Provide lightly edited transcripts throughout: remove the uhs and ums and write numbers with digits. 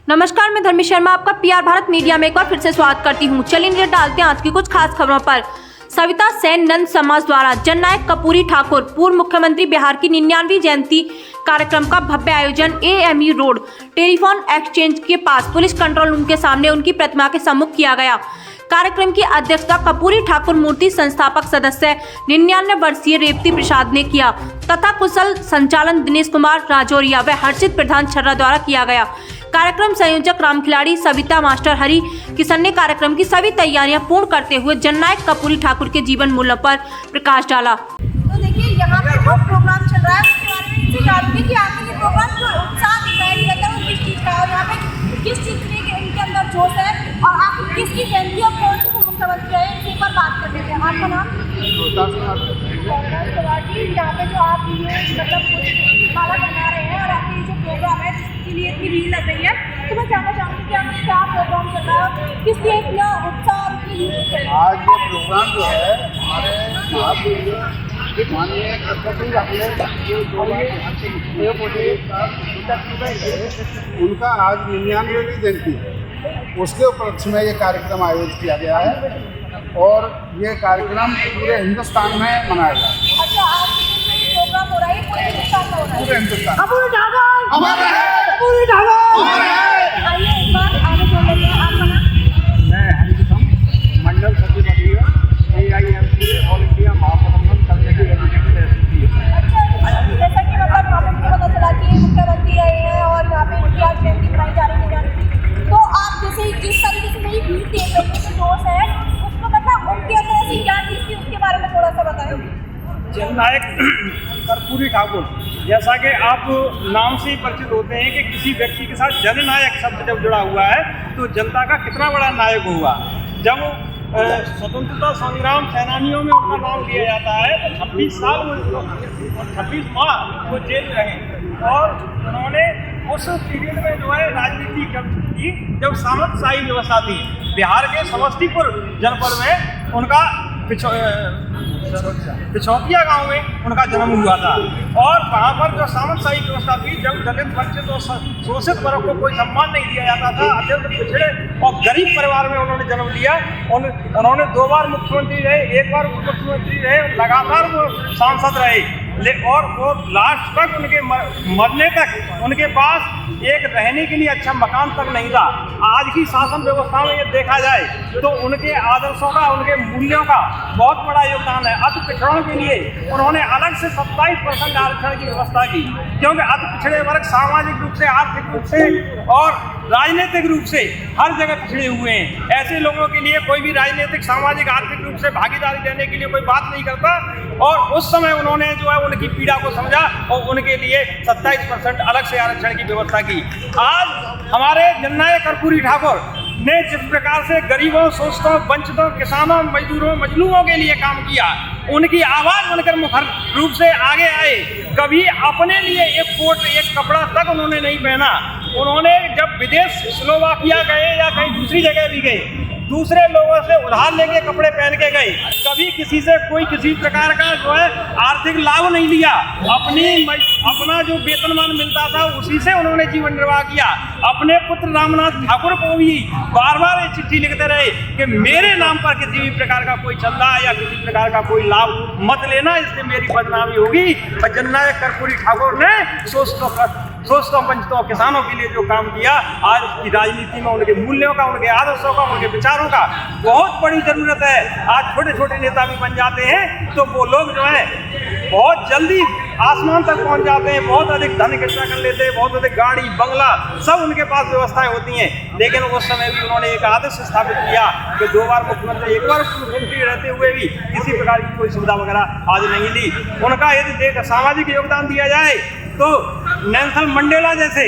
नमस्कार, मैं धर्मी शर्मा आपका पीआर भारत मीडिया में एक बार फिर से स्वागत करती हूँ। चलिए नजर डालते हैं आज की कुछ खास खबरों पर। सविता सेन नंद समाज द्वारा जननायक कर्पूरी ठाकुर पूर्व मुख्यमंत्री बिहार की 99वीं जयंती कार्यक्रम का भव्य आयोजन AMU रोड टेलीफोन एक्सचेंज के पास पुलिस कंट्रोल रूम के सामने उनकी प्रतिमा के सम्मुख किया गया। कार्यक्रम की अध्यक्षता कर्पूरी ठाकुर मूर्ति संस्थापक सदस्य 99 वर्षीय रेवती प्रसाद ने किया तथा कुशल संचालन दिनेश कुमार राजौरिया व हर्षित प्रधान छर्रा द्वारा किया गया। कार्यक्रम संयोजक राम खिलाड़ी सविता मास्टर हरि किशन ने कार्यक्रम की सभी तैयारियां पूर्ण करते हुए जननायक कर्पूरी ठाकुर के जीवन मूल्यों पर प्रकाश डाला। तो देखिए यहाँ पे जो प्रोग्राम चल रहा है उसके बारे में इनसे जानते हैं कि आखिर ये प्रोग्राम जो उत्साह दिखाया जाता है वो किस चीज़ का है और यहाँ पे किस चीज़ के इनके अंदर जोश है और आखिर किसकी जयंती और कौन से मुख्यमंत्री है इसी पर बात कर लेते हैं। आपका नाम? यहाँ पे जो आप ये मतलब माला बना रहे हैं और आपके जो प्रोग्राम है जिसके लिए इतनी भीड़ लग रही है, तो मैं जानना चाहूँगी कि आपका क्या प्रोग्राम चल रहा है, किस लिए इतना उत्साह और इतनी भीड़? आज ये प्रोग्राम जो है हमारे माननीय उनका आज 99वीं जयंती है, उसके उपलक्ष्य में ये कार्यक्रम आयोजित किया गया है और ये कार्यक्रम पूरे हिंदुस्तान में मनाया गया है। अच्छा, आज ये प्रोग्राम हो रहा है पूरे हिंदुस्तान में हो रहा है? पूरे हिंदुस्तान। कर्पूरी ठाकुर अमर रहे! कर्पूरी ठाकुर अमर रहे! आइए एक बार आगे बोल लेते हैं। आपका नाम? मैं हरिकृष्ण मंडल सचिव AIMC ऑल इंडिया महाप्रबंधन कमेटी एजुकेटेड एसोसिएशन। अच्छा, जैसा कि मतलब यहाँ पे पता चला कि मुख्यमंत्री आए हैं और यहाँ पे उनकी आज जयंती मनाई जा रही है, तो आप जैसे जिस तरीके से मेरी भीड़ देख रही है, जो जोश है उसको मतलब उनके अंदर ऐसी क्या चीज़ थी उसके बारे में थोड़ा सा बताएं। जननायक कर्पूरी ठाकुर, जैसा कि आप नाम से ही परिचित होते हैं कि किसी व्यक्ति के साथ जननायक शब्द जब जुड़ा हुआ है तो जनता का कितना बड़ा नायक हुआ। जब स्वतंत्रता संग्राम सेनानियों में उनका नाम लिया जाता है तो 26 माह वो जेल रहे और उन्होंने उस पीरियड में जो है राजनीति की जब सामंतशाही व्यवस्था थी। बिहार के समस्तीपुर जनपद में उनका पिछौतिया गांव में उनका जन्म हुआ था और वहाँ पर जो सामंतशाही व्यवस्था थी, जब दलित वंचित और शोषित वर्ग को कोई सम्मान नहीं दिया जाता था, अत्यंत पिछड़े और गरीब परिवार में उन्होंने जन्म लिया। उन्होंने 2 बार मुख्यमंत्री रहे, 1 बार उप मुख्यमंत्री रहे, लगातार वो सांसद रहे और वो लास्ट तक उनके मरने तक उनके पास एक रहने के लिए अच्छा मकान तक नहीं था। आज की शासन व्यवस्था में ये देखा जाए तो उनके आदर्शों का, उनके मूल्यों का बहुत बड़ा योगदान है। अति पिछड़ों के लिए उन्होंने अलग से 27% आरक्षण की व्यवस्था की, क्योंकि अति पिछड़े वर्ग सामाजिक रूप से, आर्थिक रूप से और राजनीतिक रूप से हर जगह पिछड़े हुए हैं। ऐसे लोगों के लिए कोई भी राजनीतिक, सामाजिक, आर्थिक रूप से भागीदारी देने के लिए कोई बात नहीं करता और उस समय उन्होंने जो है उनकी पीड़ा को समझा और उनके लिए 27% अलग से आरक्षण की व्यवस्था की। आज हमारे जननायक कर्पूरी ठाकुर ने जिस प्रकार से गरीबों, शोषितों, वंचितों, किसानों, मजदूरों, मजलूमों के लिए काम किया, उनकी आवाज़ बनकर मुखर रूप से आगे आए। कभी अपने लिए एक कोट, एक कपड़ा तक उन्होंने नहीं पहना। उन्होंने जब विदेश स्लोवाकिया गए या कहीं दूसरी जगह भी गए, दूसरे लोगों से उधार लेके कपड़े पहन के गए। कभी किसी से कोई किसी प्रकार का जो है आर्थिक लाभ नहीं लिया। अपना जो वेतनमान मिलता था उसी से उन्होंने जीवन निर्वाह किया। अपने पुत्र रामनाथ ठाकुर को भी बार बार ये चिट्ठी लिखते रहे कि मेरे नाम पर किसी भी प्रकार का कोई चंदा या किसी प्रकार का कोई लाभ मत लेना, इससे मेरी बदनामी होगी। और जननायक कर्पूरी ठाकुर ने शोषितों, वंचितों, किसानों के लिए जो काम किया, आज की राजनीति में उनके मूल्यों का, उनके आदर्शों का, उनके विचारों का बहुत बड़ी जरूरत है। आज छोटे छोटे नेता भी बन जाते हैं तो वो लोग जो है बहुत जल्दी आसमान तक पहुंच जाते हैं, बहुत अधिक धन इकट्ठा कर लेते हैं, बहुत अधिक गाड़ी, बंगला, सब उनके पास व्यवस्थाएं होती हैं। लेकिन उस समय भी उन्होंने एक आदर्श स्थापित किया कि 2 बार मुख्यमंत्री, 1 बार मुख्यमंत्री रहते हुए भी किसी प्रकार की कोई सुविधा वगैरह आज नहीं ली। उनका यदि सामाजिक योगदान दिया जाए तो नेल्सन मंडेला जैसे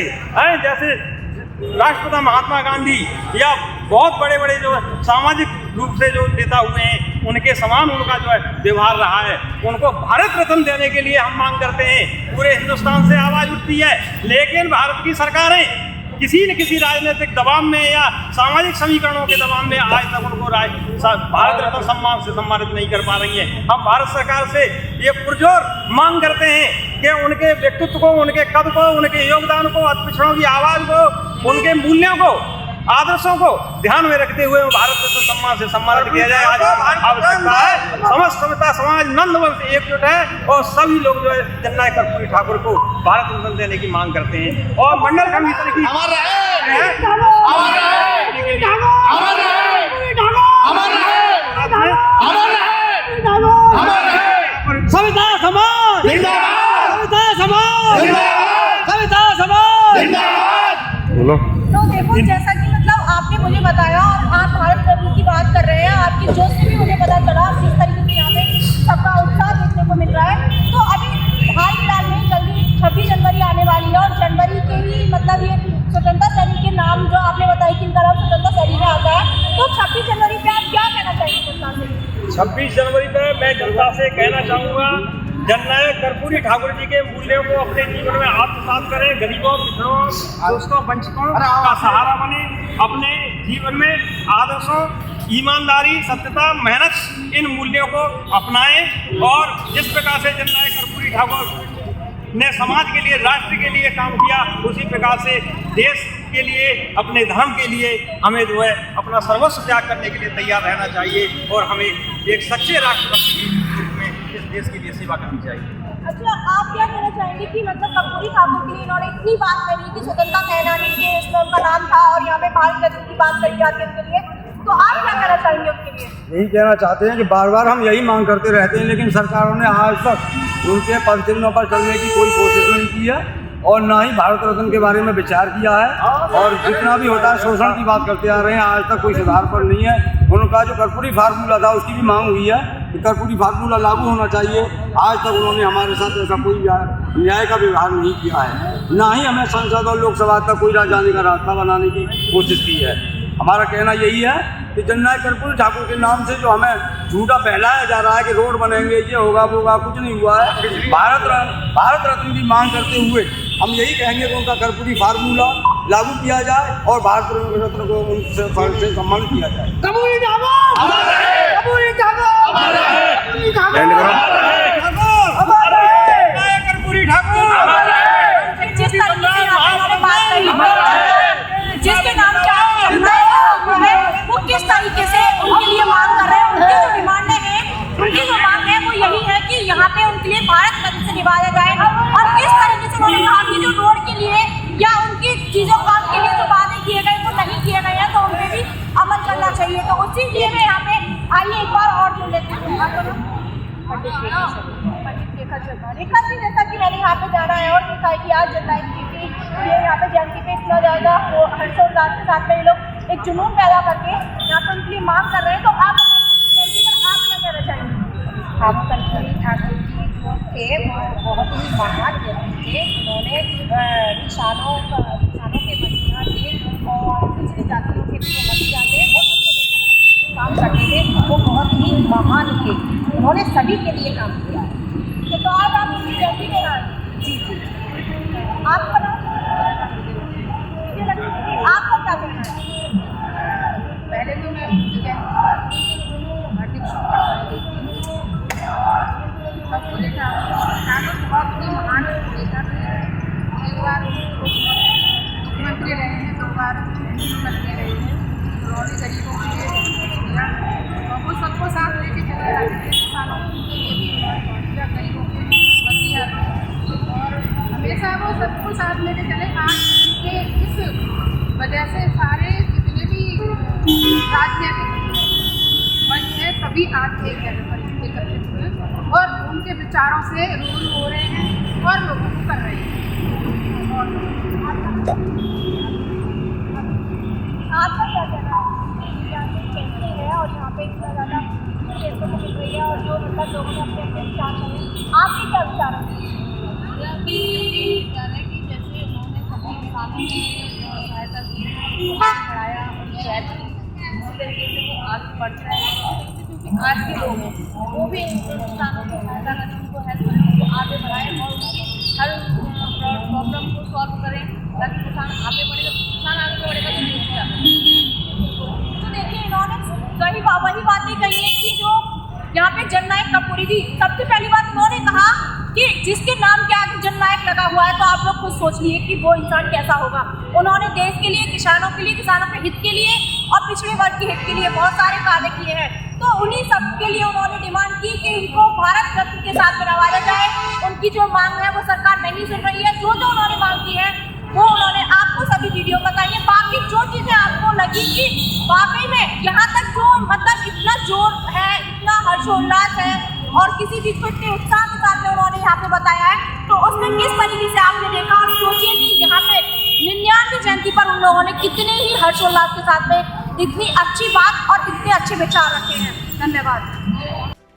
राष्ट्रपिता महात्मा गांधी या बहुत बड़े बड़े जो सामाजिक रूप से जो नेता हुए हैं, उनके समान उनका जो है व्यवहार रहा है। उनको भारत रत्न देने के लिए हम मांग करते हैं। पूरे हिंदुस्तान से आवाज़ उठती है, लेकिन भारत की सरकारें किसी न किसी राजनीतिक दबाव में या सामाजिक समीकरणों के दबाव में आज तक उनको भारत रत्न सम्मान से सम्मानित नहीं कर पा रही है। हम भारत सरकार से ये पुरजोर मांग करते हैं कि उनके व्यक्तित्व को, उनके कद को, उनके योगदान को, पिछड़ों की आवाज़ को उनके मूल्यों को, आदर्शों को ध्यान में रखते हुए भारत रत्न सम्मान से सम्मानित किया जाए। आज आवश्यकता है समस्त सभ्यता समाज नंदवंश एकजुट है और सभी लोग जो है जननायक कर्पूरी ठाकुर को भारत रत्न देने की मांग करते हैं और मंडल कमिश्नर की सविता समाज सविता समाज सविता समाज। बोलो। तो देखो जैसा कि मतलब आपने मुझे बताया और आप भारत रत्न की बात कर रहे हैं, आपकी जोश से भी मुझे पता चला किस तरीके से यहाँ पे सबका उत्साह देखने को मिल रहा है। तो अभी हाल फिलहाल में जल्दी 26 जनवरी आने वाली है और जनवरी के ही मतलब ये स्वतंत्रता सैनिक के नाम जो आपने बताया कि इनका नाम स्वतंत्रता सैनिक में आता है, तो 26 जनवरी पे आप क्या कहना चाहेंगे जनता से? 26 जनवरी पे मैं जनता से कहना चाहूँगा जननायक कर्पूरी ठाकुर जी के मूल्यों को अपने जीवन में आत्मसात करें, गरीबों, पिछड़ों, दोस्तों, वंचितों का सहारा बने, अपने जीवन में आदर्शों, ईमानदारी, सत्यता, मेहनत इन मूल्यों को अपनाएं और जिस प्रकार से जननायक कर्पूरी ठाकुर ने समाज के लिए, राष्ट्र के लिए काम किया, उसी प्रकार से देश के लिए, अपने धर्म के लिए हमें जो है अपना सर्वस्व त्याग करने के लिए तैयार रहना चाहिए और हमें एक सच्चे राष्ट्रभक्त के रूप में इस देश के लिए सेवा करनी चाहिए। अच्छा, आप क्या कहना चाहेंगे कि मतलब कर्पूरी ठाकुर के लिए इन्होंने इतनी बात कही कि स्वतंत्रता सेनानी के इसमें उनका नाम था और यहाँ पे भारत रत्न की बात करी जाती है उनके लिए, तो आप क्या कहना चाहेंगे उनके लिए? यही कहना चाहते हैं कि बार बार हम यही मांग करते रहते हैं, लेकिन सरकारों ने आज तक उनके पदचिन्हों पर चलने की कोई कोशिश नहीं की है और ना ही भारत रत्न के बारे में विचार किया है और जितना भी होता है शोषण की बात करते आ रहे हैं। आज तक कोई सुधार पर नहीं है। उनका जो कर्पूरी फार्मूला था उसकी भी मांग हुई है कि कर्पूरी फार्मूला लागू होना चाहिए। आज तक उन्होंने हमारे साथ ऐसा कोई न्याय का व्यवहार नहीं किया है, ना ही हमें संसद और लोकसभा तक कोई जाने का रास्ता बनाने की कोशिश की है। हमारा कहना यही है कि जननायक कर्पूरी ठाकुर के नाम से जो हमें झूठा फैलाया जा रहा है कि रोड बनेंगे, ये होगा वो होगा, कुछ नहीं हुआ है। भारत रत्न की मांग करते हुए हम यही कहेंगे कि उनका कर्पूरी फार्मूला लागू किया जाए और भारत रत्न को उनसे सम्मानित किया जाए। कर्पूरी ठाकुर कर्पूरी ठाकुर कर्पूरी ठाकुर जिस तरीके से आपने बात कही, जिसके नाम से आप वो किस तरीके से उनके लिए मांग कर रहे हैं, उनकी जो डिमांडें हैं, उनकी जो मांग है वो यही है कि यहाँ पे उनके लिए भारत रत्न से निभाया जाए और किस तरीके से उन्होंने कहा कि जो रोड के लिए या उनकी चीज़ों काम के लिए जो वादे किए गए वो नहीं किए गए हैं तो उन पर भी अमल करना चाहिए। तो उसी लिए मैं यहाँ पे आइए एक बार और जुड़ लेते हैं। रेखा जी, जैसा कि मैंने यहाँ पे जाना है और देखा है कि आज जननायक जी की ये यहाँ पे जयंती पे इतना ज़्यादा हर्षोल्लास के साथ में ये लोग एक जुनून पैदा करके यहाँ पे उनके लिए मांग कर रहे हैं, तो आप जयंती पर आप क्या कहना चाहेंगे? आप कर्पूरी ठाकुर जी जो थे वो बहुत ही महान व्यक्ति थे। उन्होंने किसानों के मसीहा थे और पिछड़ी जातियों के भी मसीहा थे, वो सबको लेकर काम करते थे। वो बहुत ही महान थे, उन्होंने सभी के लिए काम किया। तो आज आप उनकी जयंती में आए? जी जी। आपका नाम? आपका क्या कहना है? पहले तो मैं उनकी जयंती पर हार्दिक शुभकामनाएं देती हूँ। कर्पूरी ठाकुर बहुत ही महान नेता थे। एक बार मुख्यमंत्री रहे हैं, 2 बार मुख्यमंत्री रहे हैं। उन्होंने गरीबों के लिए किया और वो सबको साथ लेके चले जाते थे। किसानों के लिए भी गरीबों के मसीहा थे और हमेशा वो सबको साथ लेके चले। आज के इस वजह से सारे जितने भी राजनीतिक मंच हैं सभी आज एक जगह पर एकत्रित हुए और उनके विचारों से रूबरू हो रहे हैं और लोगों को कर रहे हैं। आपका क्या कहना है? कैसी है और यहाँ पे इतना ज़्यादा देखने को मिल रही है और जो मतलब लोगों ने अपने अपने विचार करें, आपके क्या विचार हैं? विचार है कि जैसे उन्होंने सभी किसानों की सहायता की, बढ़ाया और शायद इसी तरीके से वो आगे बढ़ रहे हैं, क्योंकि आज के लोग हैं वो भी किसानों को सहायता करें, उनको हेल्प करें, उनको आगे बढ़ाएं और हर प्रॉब्लम को सॉल्व करें ताकि किसान आगे बढ़ेगा। किसान आगे बढ़ेगा तो देश भी आगे। तो देखिए, इन्होंने वही बातें कही है कि जो यहाँ पे जननायक कर्पूरी जी, सबसे पहली बात उन्होंने कहा कि जिसके नाम के आगे जननायक लगा हुआ है, तो आप लोग खुद सोच लिए कि वो इंसान कैसा होगा। उन्होंने देश के लिए, किसानों के हित के लिए और पिछड़े वर्ग के हित के लिए बहुत सारे कार्य किए हैं। तो उन्हीं सब के लिए उन्होंने डिमांड की कि उनको भारत रत्न के साथ में नवाजा जाए। उनकी जो मांग है वो सरकार नहीं सुन रही है। जो उन्होंने मांग की है वो उन्होंने आपको सभी वीडियो बताई है। बाकी जो चीज़ें आपको लगी कि वाकई में यहाँ तक जो मतलब इतना जोर है, इतना हर्षोल्लास है और किसी चीज़ को इतने उत्साह के साथ में उन्होंने यहाँ पे बताया है, तो उसमें किस तरीके से आपने देखा। और सोचिए कि यहाँ पे 99वीं जयंती पर उन लोगों ने कितने ही हर्षोल्लास के साथ में इतनी अच्छी बात और इतने अच्छे विचार रखे हैं। धन्यवाद।